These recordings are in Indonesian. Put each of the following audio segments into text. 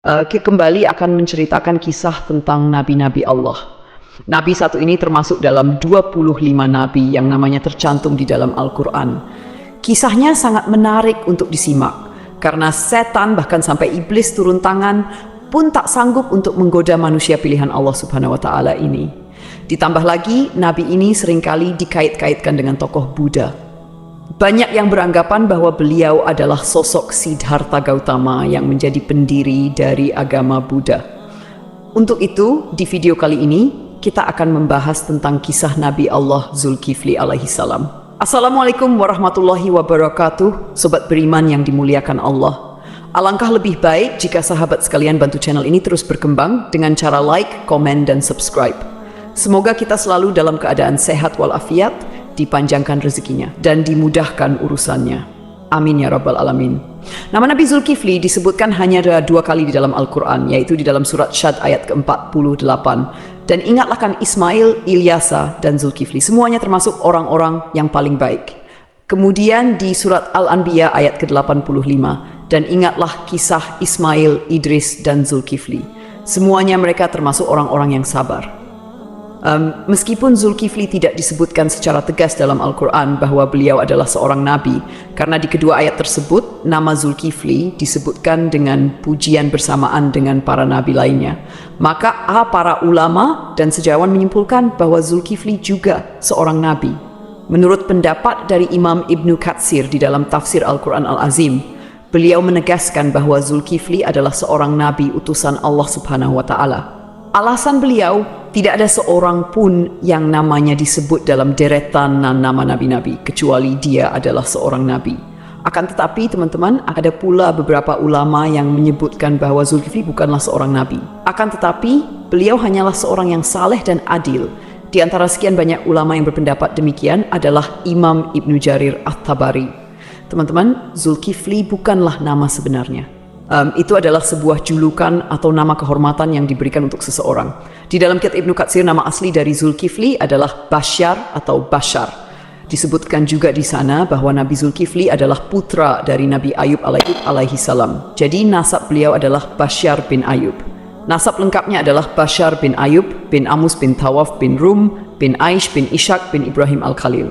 Kembali akan menceritakan kisah tentang nabi-nabi Allah. Nabi satu ini termasuk dalam 25 nabi yang namanya tercantum di dalam Al-Quran. Kisahnya sangat menarik untuk disimak, karena setan bahkan sampai iblis turun tangan pun tak sanggup untuk menggoda manusia pilihan Allah Subhanahu wa Ta'ala ini. Ditambah lagi, nabi ini seringkali dikait-kaitkan dengan tokoh Buddha. Banyak yang beranggapan bahwa beliau adalah sosok Siddhartha Gautama yang menjadi pendiri dari agama Buddha. Untuk itu, di video kali ini, kita akan membahas tentang kisah Nabi Allah Zulkifli alaihissalam. Assalamualaikum warahmatullahi wabarakatuh, sobat beriman yang dimuliakan Allah. Alangkah lebih baik jika sahabat sekalian bantu channel ini terus berkembang dengan cara like, komen, dan subscribe. Semoga kita selalu dalam keadaan sehat walafiat, dipanjangkan rezekinya, dan dimudahkan urusannya. Amin ya rabbal alamin. Nama Nabi Zulkifli disebutkan hanya 2 kali di dalam Al-Quran, yaitu di dalam surat Syad ayat ke-48. Dan ingatlah kan Ismail, Ilyasa, dan Zulkifli. Semuanya termasuk orang-orang yang paling baik. Kemudian di surat Al-Anbiya ayat ke-85. Dan ingatlah kisah Ismail, Idris, dan Zulkifli. Semuanya mereka termasuk orang-orang yang sabar. Meskipun Zulkifli tidak disebutkan secara tegas dalam Al-Quran bahwa beliau adalah seorang nabi, karena di kedua ayat tersebut nama Zulkifli disebutkan dengan pujian bersamaan dengan para nabi lainnya, maka para ulama dan sejarawan menyimpulkan bahwa Zulkifli juga seorang nabi. Menurut pendapat dari Imam Ibnu Katsir di dalam tafsir Al-Quran Al-Azim, beliau menegaskan bahwa Zulkifli adalah seorang nabi utusan Allah Subhanahu wa Ta'ala. Alasan beliau, tidak ada seorang pun yang namanya disebut dalam deretan nama nabi-nabi, kecuali dia adalah seorang nabi. Akan tetapi teman-teman, ada pula beberapa ulama yang menyebutkan bahwa Zulkifli bukanlah seorang nabi. Akan tetapi, beliau hanyalah seorang yang saleh dan adil. Di antara sekian banyak ulama yang berpendapat demikian adalah Imam Ibnu Jarir At-Tabari. Teman-teman, Zulkifli bukanlah nama sebenarnya. Itu adalah sebuah julukan atau nama kehormatan yang diberikan untuk seseorang. Di dalam kitab Ibnu Katsir, nama asli dari Zulkifli adalah Basyar atau Bashar. Disebutkan juga di sana bahwa Nabi Zulkifli adalah putra dari Nabi Ayub alaihissalam. Jadi nasab beliau adalah Basyar bin Ayub. Nasab lengkapnya adalah Basyar bin Ayub bin Amus bin Tawaf bin Rum bin Aish bin Ishaq bin Ibrahim al-Khalil.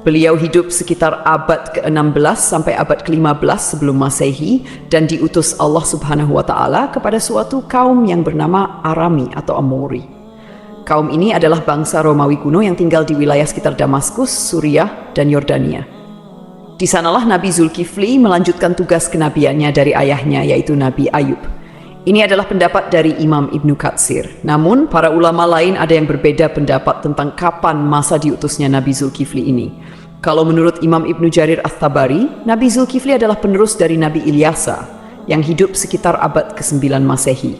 Beliau hidup sekitar abad ke-16 sampai abad ke-15 sebelum Masehi dan diutus Allah Subhanahu wa Ta'ala kepada suatu kaum yang bernama Arami atau Amori. Kaum ini adalah bangsa Romawi kuno yang tinggal di wilayah sekitar Damaskus, Suriah, dan Yordania. Di sanalah Nabi Zulkifli melanjutkan tugas kenabiannya dari ayahnya, yaitu Nabi Ayub. Ini adalah pendapat dari Imam Ibnu Katsir. Namun, para ulama lain ada yang berbeda pendapat tentang kapan masa diutusnya Nabi Zulkifli ini. Kalau menurut Imam Ibnu Jarir At-Tabari, Nabi Zulkifli adalah penerus dari Nabi Ilyasa yang hidup sekitar abad ke-9 Masehi.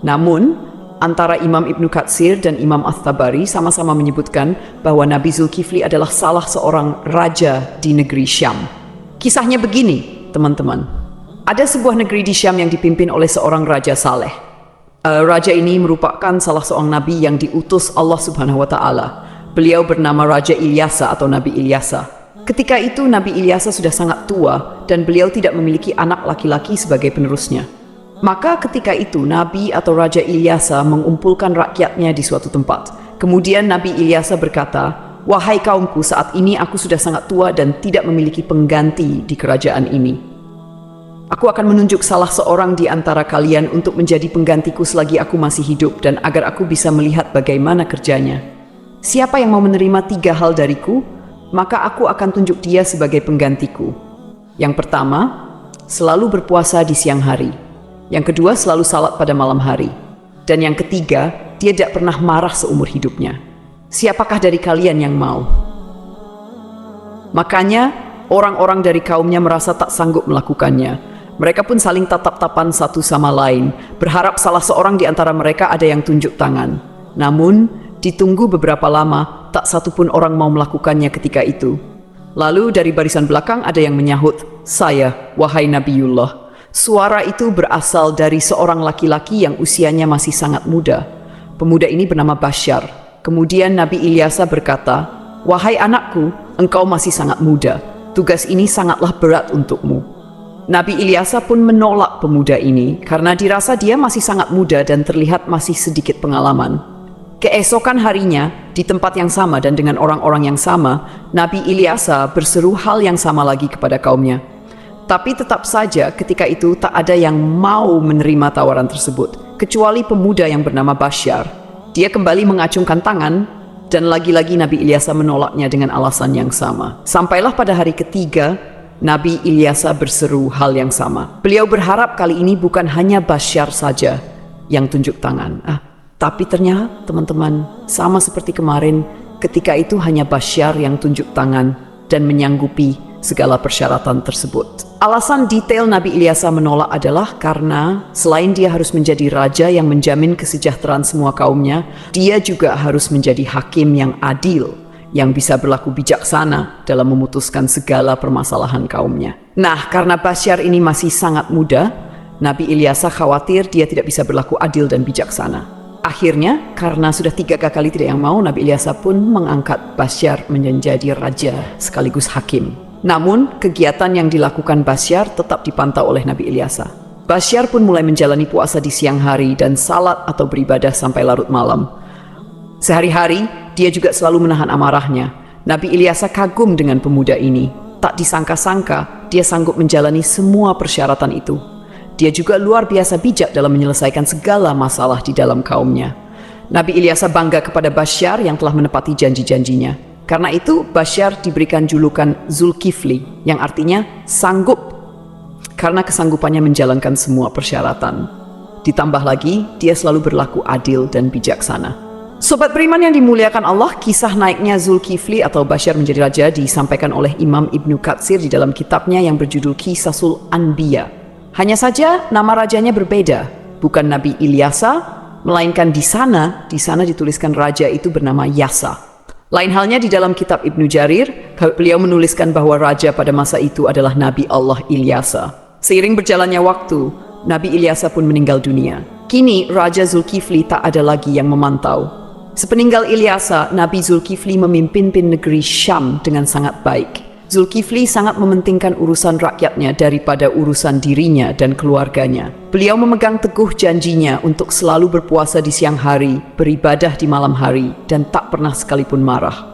Namun, antara Imam Ibnu Katsir dan Imam At-Tabari sama-sama menyebutkan bahwa Nabi Zulkifli adalah salah seorang raja di negeri Syam. Kisahnya begini, teman-teman. Ada sebuah negeri di Syam yang dipimpin oleh seorang raja saleh. Raja ini merupakan salah seorang nabi yang diutus Allah Subhanahu wa Ta'ala. Beliau bernama Raja Ilyasa atau Nabi Ilyasa. Ketika itu Nabi Ilyasa sudah sangat tua dan beliau tidak memiliki anak laki-laki sebagai penerusnya. Maka ketika itu Nabi atau Raja Ilyasa mengumpulkan rakyatnya di suatu tempat. Kemudian Nabi Ilyasa berkata, "Wahai kaumku, saat ini aku sudah sangat tua dan tidak memiliki pengganti di kerajaan ini. Aku akan menunjuk salah seorang di antara kalian untuk menjadi penggantiku selagi aku masih hidup dan agar aku bisa melihat bagaimana kerjanya. Siapa yang mau menerima 3 hal dariku, maka aku akan tunjuk dia sebagai penggantiku. Yang pertama, selalu berpuasa di siang hari. Yang kedua, selalu salat pada malam hari. Dan yang ketiga, dia tidak pernah marah seumur hidupnya. Siapakah dari kalian yang mau?" Makanya, orang-orang dari kaumnya merasa tak sanggup melakukannya. Mereka pun saling tatap-tapan satu sama lain, berharap salah seorang di antara mereka ada yang tunjuk tangan. Namun, ditunggu beberapa lama, tak satu pun orang mau melakukannya ketika itu. Lalu dari barisan belakang ada yang menyahut, "Saya, wahai Nabiullah." Suara itu berasal dari seorang laki-laki yang usianya masih sangat muda. Pemuda ini bernama Basyar. Kemudian Nabi Ilyasa berkata, "Wahai anakku, engkau masih sangat muda. Tugas ini sangatlah berat untukmu." Nabi Ilyasa pun menolak pemuda ini karena dirasa dia masih sangat muda dan terlihat masih sedikit pengalaman. Keesokan harinya, di tempat yang sama dan dengan orang-orang yang sama, Nabi Ilyasa berseru hal yang sama lagi kepada kaumnya. Tapi tetap saja ketika itu tak ada yang mau menerima tawaran tersebut, kecuali pemuda yang bernama Basyar. Dia kembali mengacungkan tangan, dan lagi-lagi Nabi Ilyasa menolaknya dengan alasan yang sama. Sampailah pada hari ketiga, Nabi Ilyasa berseru hal yang sama. Beliau berharap kali ini bukan hanya Basyar saja yang tunjuk tangan. Tapi ternyata teman-teman, sama seperti kemarin, ketika itu hanya Basyar yang tunjuk tangan dan menyanggupi segala persyaratan tersebut. Alasan detail Nabi Ilyasa menolak adalah karena selain dia harus menjadi raja yang menjamin kesejahteraan semua kaumnya, dia juga harus menjadi hakim yang adil, yang bisa berlaku bijaksana dalam memutuskan segala permasalahan kaumnya. Nah, karena Basyar ini masih sangat muda, Nabi Ilyasa khawatir dia tidak bisa berlaku adil dan bijaksana. Akhirnya, karena sudah 3 kali tidak yang mau, Nabi Ilyasa pun mengangkat Basyar menjadi raja sekaligus hakim. Namun, kegiatan yang dilakukan Basyar tetap dipantau oleh Nabi Ilyasa. Basyar pun mulai menjalani puasa di siang hari dan salat atau beribadah sampai larut malam. Sehari-hari, dia juga selalu menahan amarahnya. Nabi Ilyasa kagum dengan pemuda ini. Tak disangka-sangka, dia sanggup menjalani semua persyaratan itu. Dia juga luar biasa bijak dalam menyelesaikan segala masalah di dalam kaumnya. Nabi Ilyasa bangga kepada Basyar yang telah menepati janji-janjinya. Karena itu, Basyar diberikan julukan Zulkifli, yang artinya sanggup, karena kesanggupannya menjalankan semua persyaratan. Ditambah lagi, dia selalu berlaku adil dan bijaksana. Sobat beriman yang dimuliakan Allah, kisah naiknya Zulkifli atau Basyar menjadi raja disampaikan oleh Imam Ibnu Katsir di dalam kitabnya yang berjudul Qisasul Anbiya. Hanya saja nama rajanya berbeda, bukan Nabi Ilyasa, melainkan di sana dituliskan raja itu bernama Yasa. Lain halnya di dalam kitab Ibnu Jarir, beliau menuliskan bahwa raja pada masa itu adalah Nabi Allah Ilyasa. Seiring berjalannya waktu, Nabi Ilyasa pun meninggal dunia. Kini Raja Zulkifli tak ada lagi yang memantau. Sepeninggal Ilyasa, Nabi Zulkifli memimpin negeri Syam dengan sangat baik. Zulkifli sangat mementingkan urusan rakyatnya daripada urusan dirinya dan keluarganya. Beliau memegang teguh janjinya untuk selalu berpuasa di siang hari, beribadah di malam hari, dan tak pernah sekalipun marah.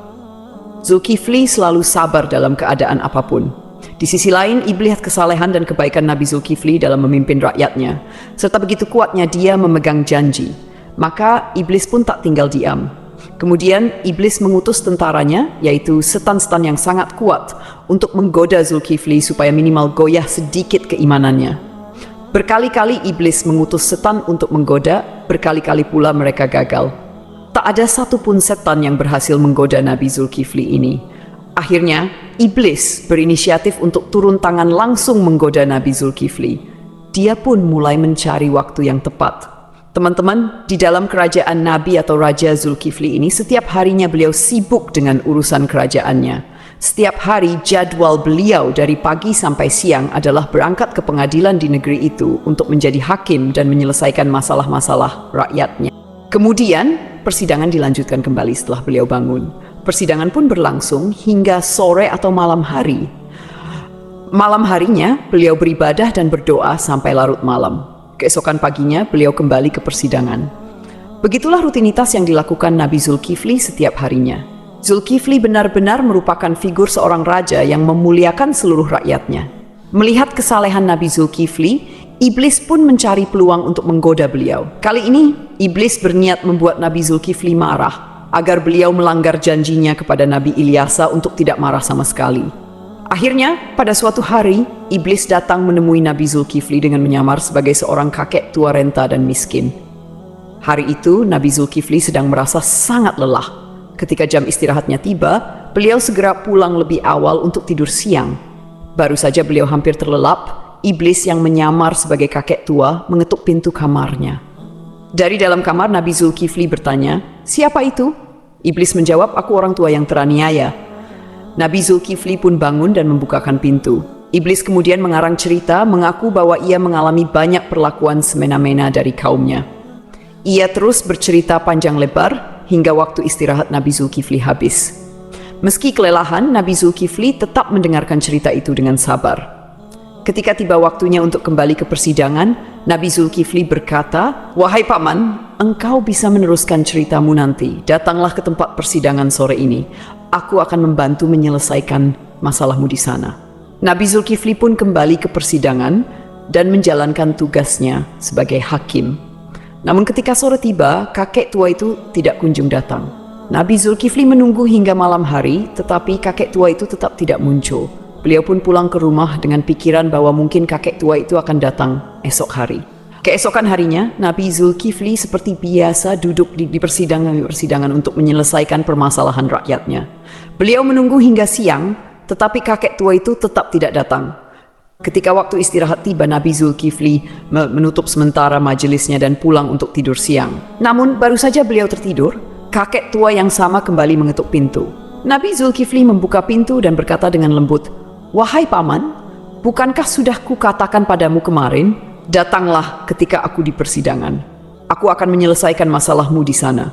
Zulkifli selalu sabar dalam keadaan apapun. Di sisi lain, iblis kesalehan dan kebaikan Nabi Zulkifli dalam memimpin rakyatnya, serta begitu kuatnya dia memegang janji. Maka iblis pun tak tinggal diam. Kemudian iblis mengutus tentaranya, yaitu setan-setan yang sangat kuat, untuk menggoda Zulkifli supaya minimal goyah sedikit keimanannya. Berkali-kali iblis mengutus setan untuk menggoda, berkali-kali pula mereka gagal. Tak ada satupun setan yang berhasil menggoda Nabi Zulkifli ini. Akhirnya, iblis berinisiatif untuk turun tangan langsung menggoda Nabi Zulkifli. Dia pun mulai mencari waktu yang tepat. Teman-teman, di dalam kerajaan Nabi atau Raja Zulkifli ini, setiap harinya beliau sibuk dengan urusan kerajaannya. Setiap hari jadwal beliau dari pagi sampai siang adalah berangkat ke pengadilan di negeri itu untuk menjadi hakim dan menyelesaikan masalah-masalah rakyatnya. Kemudian, persidangan dilanjutkan kembali setelah beliau bangun. Persidangan pun berlangsung hingga sore atau malam hari. Malam harinya, beliau beribadah dan berdoa sampai larut malam. Keesokan paginya, beliau kembali ke persidangan. Begitulah rutinitas yang dilakukan Nabi Zulkifli setiap harinya. Zulkifli benar-benar merupakan figur seorang raja yang memuliakan seluruh rakyatnya. Melihat kesalehan Nabi Zulkifli, iblis pun mencari peluang untuk menggoda beliau. Kali ini, iblis berniat membuat Nabi Zulkifli marah, agar beliau melanggar janjinya kepada Nabi Ilyasa untuk tidak marah sama sekali. Akhirnya, pada suatu hari, iblis datang menemui Nabi Zulkifli dengan menyamar sebagai seorang kakek tua renta dan miskin. Hari itu, Nabi Zulkifli sedang merasa sangat lelah. Ketika jam istirahatnya tiba, beliau segera pulang lebih awal untuk tidur siang. Baru saja beliau hampir terlelap, iblis yang menyamar sebagai kakek tua mengetuk pintu kamarnya. Dari dalam kamar, Nabi Zulkifli bertanya, "Siapa itu?" Iblis menjawab, "Aku orang tua yang teraniaya." Nabi Zulkifli pun bangun dan membukakan pintu. Iblis kemudian mengarang cerita mengaku bahwa ia mengalami banyak perlakuan semena-mena dari kaumnya. Ia terus bercerita panjang lebar hingga waktu istirahat Nabi Zulkifli habis. Meski kelelahan, Nabi Zulkifli tetap mendengarkan cerita itu dengan sabar. Ketika tiba waktunya untuk kembali ke persidangan, Nabi Zulkifli berkata, "Wahai paman, engkau bisa meneruskan ceritamu nanti. Datanglah ke tempat persidangan sore ini. Aku akan membantu menyelesaikan masalahmu di sana." Nabi Zulkifli pun kembali ke persidangan dan menjalankan tugasnya sebagai hakim. Namun ketika sore tiba, kakek tua itu tidak kunjung datang. Nabi Zulkifli menunggu hingga malam hari, tetapi kakek tua itu tetap tidak muncul. Beliau pun pulang ke rumah dengan pikiran bahwa mungkin kakek tua itu akan datang esok hari. Keesokan harinya, Nabi Zulkifli seperti biasa duduk di persidangan untuk menyelesaikan permasalahan rakyatnya. Beliau menunggu hingga siang, tetapi kakek tua itu tetap tidak datang. Ketika waktu istirahat tiba, Nabi Zulkifli menutup sementara majelisnya dan pulang untuk tidur siang. Namun baru saja beliau tertidur, kakek tua yang sama kembali mengetuk pintu. Nabi Zulkifli membuka pintu dan berkata dengan lembut, "Wahai paman, bukankah sudah kukatakan padamu kemarin, datanglah ketika aku di persidangan. Aku akan menyelesaikan masalahmu di sana."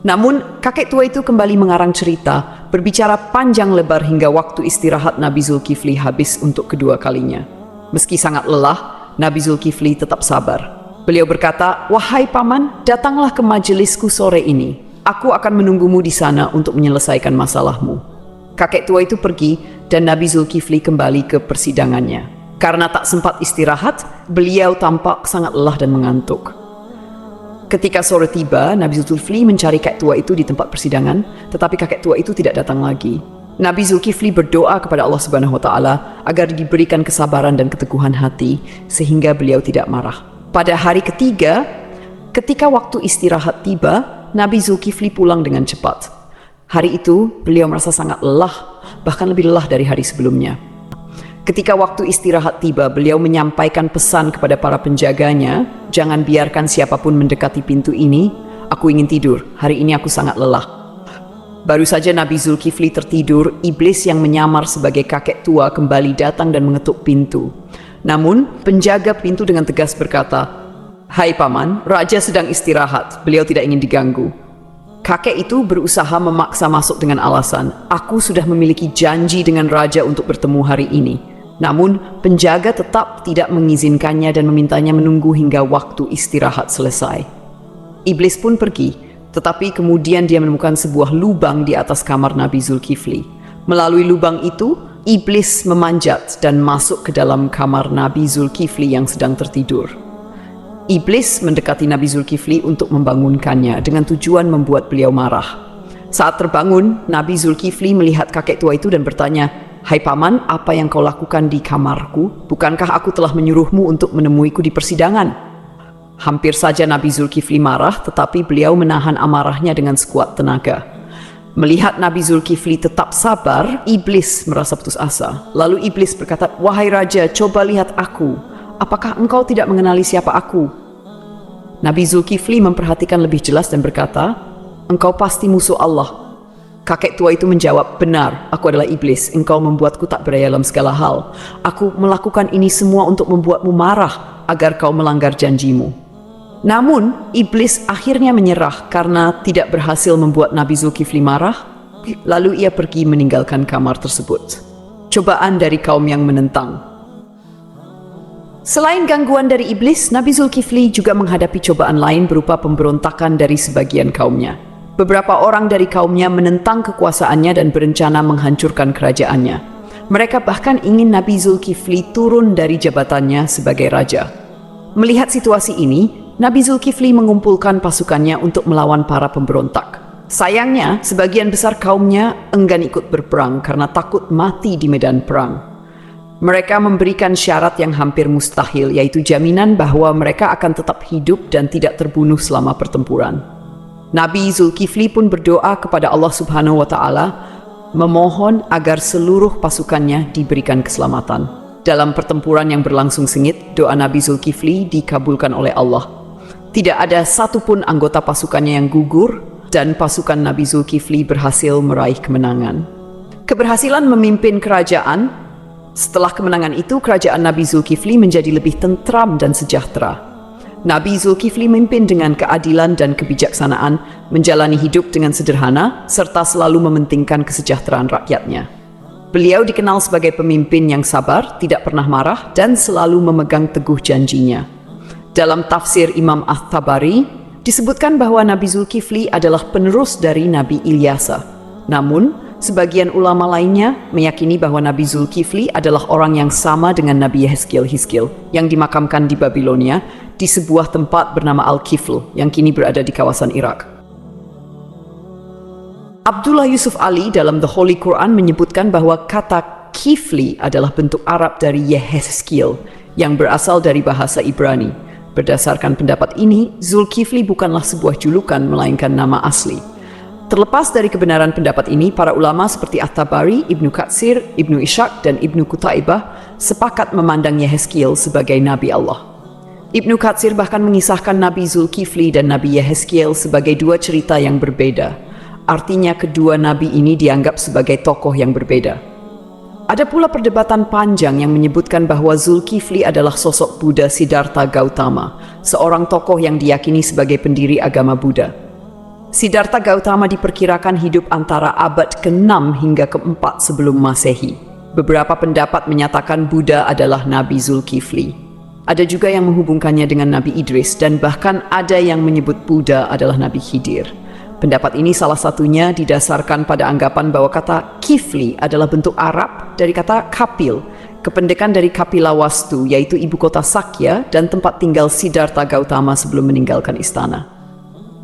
Namun kakek tua itu kembali mengarang cerita, berbicara panjang lebar hingga waktu istirahat Nabi Zulkifli habis untuk kedua kalinya. Meski sangat lelah, Nabi Zulkifli tetap sabar. Beliau berkata, "Wahai paman, datanglah ke majelisku sore ini. Aku akan menunggumu di sana untuk menyelesaikan masalahmu." Kakek tua itu pergi dan Nabi Zulkifli kembali ke persidangannya. Karena tak sempat istirahat, beliau tampak sangat lelah dan mengantuk. Ketika sore tiba, Nabi Zulkifli mencari kakek tua itu di tempat persidangan, tetapi kakek tua itu tidak datang lagi. Nabi Zulkifli berdoa kepada Allah Subhanahu wa Ta'ala agar diberikan kesabaran dan keteguhan hati sehingga beliau tidak marah. Pada hari ketiga, ketika waktu istirahat tiba, Nabi Zulkifli pulang dengan cepat. Hari itu, beliau merasa sangat lelah, bahkan lebih lelah dari hari sebelumnya. Ketika waktu istirahat tiba, beliau menyampaikan pesan kepada para penjaganya, "Jangan biarkan siapapun mendekati pintu ini. Aku ingin tidur. Hari ini aku sangat lelah." Baru saja Nabi Zulkifli tertidur, iblis yang menyamar sebagai kakek tua kembali datang dan mengetuk pintu. Namun, penjaga pintu dengan tegas berkata, "Hai paman, raja sedang istirahat. Beliau tidak ingin diganggu." Kakek itu berusaha memaksa masuk dengan alasan, "Aku sudah memiliki janji dengan raja untuk bertemu hari ini." Namun, penjaga tetap tidak mengizinkannya dan memintanya menunggu hingga waktu istirahat selesai. Iblis pun pergi, tetapi kemudian dia menemukan sebuah lubang di atas kamar Nabi Zulkifli. Melalui lubang itu, iblis memanjat dan masuk ke dalam kamar Nabi Zulkifli yang sedang tertidur. Iblis mendekati Nabi Zulkifli untuk membangunkannya dengan tujuan membuat beliau marah. Saat terbangun, Nabi Zulkifli melihat kakek tua itu dan bertanya, "Hai paman, apa yang kau lakukan di kamarku? Bukankah aku telah menyuruhmu untuk menemuiku di persidangan?" Hampir saja Nabi Zulkifli marah, tetapi beliau menahan amarahnya dengan sekuat tenaga. Melihat Nabi Zulkifli tetap sabar, iblis merasa putus asa. Lalu iblis berkata, "Wahai raja, coba lihat aku. Apakah engkau tidak mengenali siapa aku?" Nabi Zulkifli memperhatikan lebih jelas dan berkata, "Engkau pasti musuh Allah." Kakek tua itu menjawab, "Benar, aku adalah iblis. Engkau membuatku tak berdaya dalam segala hal. Aku melakukan ini semua untuk membuatmu marah agar kau melanggar janjimu." Namun, iblis akhirnya menyerah karena tidak berhasil membuat Nabi Zulkifli marah. Lalu ia pergi meninggalkan kamar tersebut. Cobaan dari kaum yang menentang. Selain gangguan dari iblis, Nabi Zulkifli juga menghadapi cobaan lain berupa pemberontakan dari sebagian kaumnya. Beberapa orang dari kaumnya menentang kekuasaannya dan berencana menghancurkan kerajaannya. Mereka bahkan ingin Nabi Zulkifli turun dari jabatannya sebagai raja. Melihat situasi ini, Nabi Zulkifli mengumpulkan pasukannya untuk melawan para pemberontak. Sayangnya, sebagian besar kaumnya enggan ikut berperang karena takut mati di medan perang. Mereka memberikan syarat yang hampir mustahil, yaitu jaminan bahwa mereka akan tetap hidup dan tidak terbunuh selama pertempuran. Nabi Zulkifli pun berdoa kepada Allah Subhanahu wa Ta'ala, memohon agar seluruh pasukannya diberikan keselamatan. Dalam pertempuran yang berlangsung sengit, doa Nabi Zulkifli dikabulkan oleh Allah. Tidak ada satupun anggota pasukannya yang gugur, dan pasukan Nabi Zulkifli berhasil meraih kemenangan. Keberhasilan memimpin kerajaan. Setelah kemenangan itu, kerajaan Nabi Zulkifli menjadi lebih tentram dan sejahtera. Nabi Zulkifli memimpin dengan keadilan dan kebijaksanaan, menjalani hidup dengan sederhana, serta selalu mementingkan kesejahteraan rakyatnya. Beliau dikenal sebagai pemimpin yang sabar, tidak pernah marah, dan selalu memegang teguh janjinya. Dalam tafsir Imam At-Tabari, disebutkan bahwa Nabi Zulkifli adalah penerus dari Nabi Ilyasa. Namun, sebagian ulama lainnya meyakini bahwa Nabi Zulkifli adalah orang yang sama dengan Nabi Yehezkiel yang dimakamkan di Babilonia di sebuah tempat bernama Al-Kifl yang kini berada di kawasan Irak. Abdullah Yusuf Ali dalam The Holy Quran menyebutkan bahwa kata Kifli adalah bentuk Arab dari Yehezkiel yang berasal dari bahasa Ibrani. Berdasarkan pendapat ini, Zulkifli bukanlah sebuah julukan melainkan nama asli. Terlepas dari kebenaran pendapat ini, para ulama seperti At-Tabari, Ibnu Katsir, Ibnu Ishaq, dan Ibnu Qutaibah sepakat memandang Yehezkiel sebagai Nabi Allah. Ibnu Katsir bahkan mengisahkan Nabi Zulkifli dan Nabi Yehezkiel sebagai dua cerita yang berbeda. Artinya kedua nabi ini dianggap sebagai tokoh yang berbeda. Ada pula perdebatan panjang yang menyebutkan bahwa Zulkifli adalah sosok Buddha Siddhartha Gautama, seorang tokoh yang diyakini sebagai pendiri agama Buddha. Siddhartha Gautama diperkirakan hidup antara abad ke-6 hingga ke-4 sebelum Masehi. Beberapa pendapat menyatakan Buddha adalah Nabi Zulkifli. Ada juga yang menghubungkannya dengan Nabi Idris, dan bahkan ada yang menyebut Buddha adalah Nabi Khidir. Pendapat ini salah satunya didasarkan pada anggapan bahwa kata Kifli adalah bentuk Arab dari kata Kapil, kependekan dari Kapilawastu, yaitu ibu kota Sakya dan tempat tinggal Siddhartha Gautama sebelum meninggalkan istana.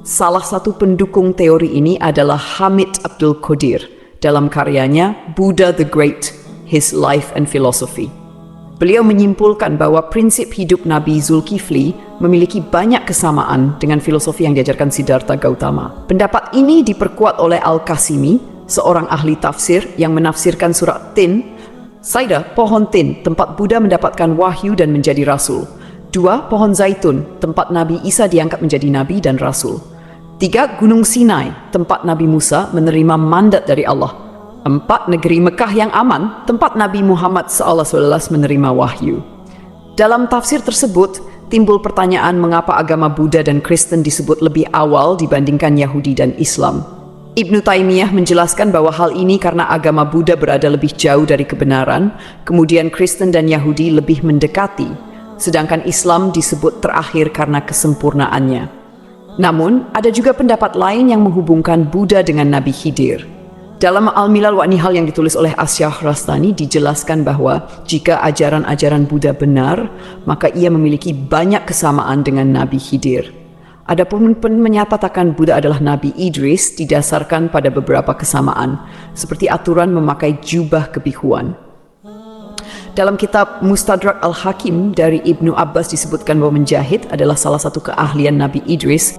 Salah satu pendukung teori ini adalah Hamid Abdul Qadir dalam karyanya Buddha the Great, His Life and Philosophy. Beliau menyimpulkan bahwa prinsip hidup Nabi Zulkifli memiliki banyak kesamaan dengan filosofi yang diajarkan Siddhartha Gautama. Pendapat ini diperkuat oleh Al-Qasimi, seorang ahli tafsir yang menafsirkan surat Tin. Saida, pohon Tin, tempat Buddha mendapatkan wahyu dan menjadi rasul. 2. Pohon Zaitun, tempat Nabi Isa diangkat menjadi nabi dan rasul. 3. Gunung Sinai, tempat Nabi Musa menerima mandat dari Allah. 4. Negeri Mekah yang aman, tempat Nabi Muhammad SAW menerima wahyu. Dalam tafsir tersebut, timbul pertanyaan mengapa agama Buddha dan Kristen disebut lebih awal dibandingkan Yahudi dan Islam. Ibnu Taimiyah menjelaskan bahwa hal ini karena agama Buddha berada lebih jauh dari kebenaran, kemudian Kristen dan Yahudi lebih mendekati, sedangkan Islam disebut terakhir karena kesempurnaannya. Namun, ada juga pendapat lain yang menghubungkan Buddha dengan Nabi Khidir. Dalam Al-Milal wa Nihal yang ditulis oleh As-Syahrastani dijelaskan bahwa jika ajaran-ajaran Buddha benar, maka ia memiliki banyak kesamaan dengan Nabi Khidir. Adapun menyatakan Buddha adalah Nabi Idris didasarkan pada beberapa kesamaan, seperti aturan memakai jubah kebihuan. Dalam kitab Mustadrak Al-Hakim dari Ibnu Abbas disebutkan bahwa menjahit adalah salah satu keahlian Nabi Idris.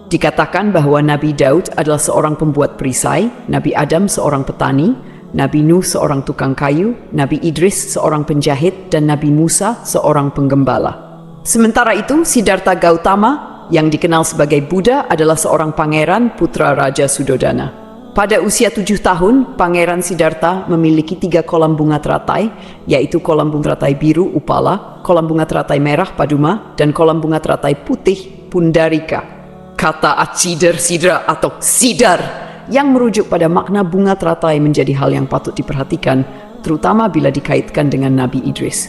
Dikatakan bahwa Nabi Daud adalah seorang pembuat perisai, Nabi Adam seorang petani, Nabi Nuh seorang tukang kayu, Nabi Idris seorang penjahit, dan Nabi Musa seorang penggembala. Sementara itu, Siddhartha Gautama yang dikenal sebagai Buddha adalah seorang pangeran putra Raja Sudodana. Pada usia 7 tahun, Pangeran Siddhartha memiliki 3 kolam bunga teratai, yaitu kolam bunga teratai biru Upala, kolam bunga teratai merah Paduma, dan kolam bunga teratai putih Pundarika. Kata Acidar Sidra atau Sidar yang merujuk pada makna bunga teratai menjadi hal yang patut diperhatikan, terutama bila dikaitkan dengan Nabi Idris.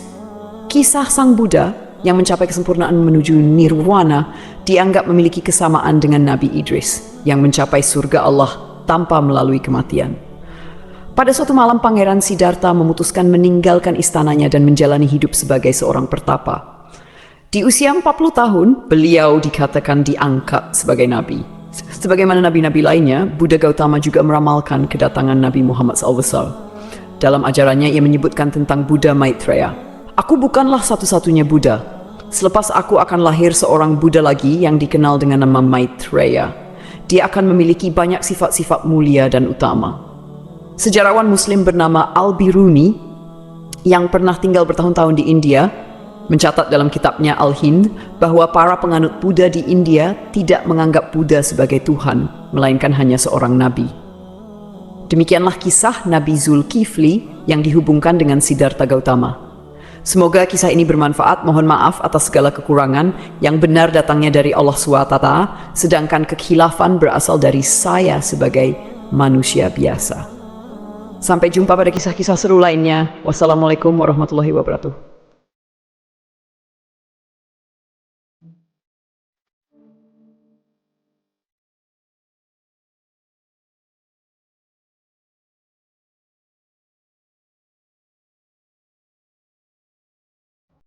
Kisah Sang Buddha yang mencapai kesempurnaan menuju nirwana dianggap memiliki kesamaan dengan Nabi Idris yang mencapai surga Allah tanpa melalui kematian. Pada suatu malam, Pangeran Siddhartha memutuskan meninggalkan istananya dan menjalani hidup sebagai seorang pertapa. Di usia 40 tahun, beliau dikatakan diangkat sebagai nabi. Sebagaimana nabi-nabi lainnya, Buddha Gautama juga meramalkan kedatangan Nabi Muhammad SAW. Dalam ajarannya, ia menyebutkan tentang Buddha Maitreya. Aku bukanlah satu-satunya Buddha. Selepas aku akan lahir seorang Buddha lagi yang dikenal dengan nama Maitreya. Dia akan memiliki banyak sifat-sifat mulia dan utama. Sejarawan Muslim bernama Al-Biruni yang pernah tinggal bertahun-tahun di India mencatat dalam kitabnya Al-Hind bahwa para penganut Buddha di India tidak menganggap Buddha sebagai Tuhan, melainkan hanya seorang nabi. Demikianlah kisah Nabi Zulkifli yang dihubungkan dengan Siddhartha Gautama. Semoga kisah ini bermanfaat. Mohon maaf atas segala kekurangan. Yang benar datangnya dari Allah SWT, sedangkan kekhilafan berasal dari saya sebagai manusia biasa. Sampai jumpa pada kisah-kisah seru lainnya. Wassalamualaikum warahmatullahi wabarakatuh.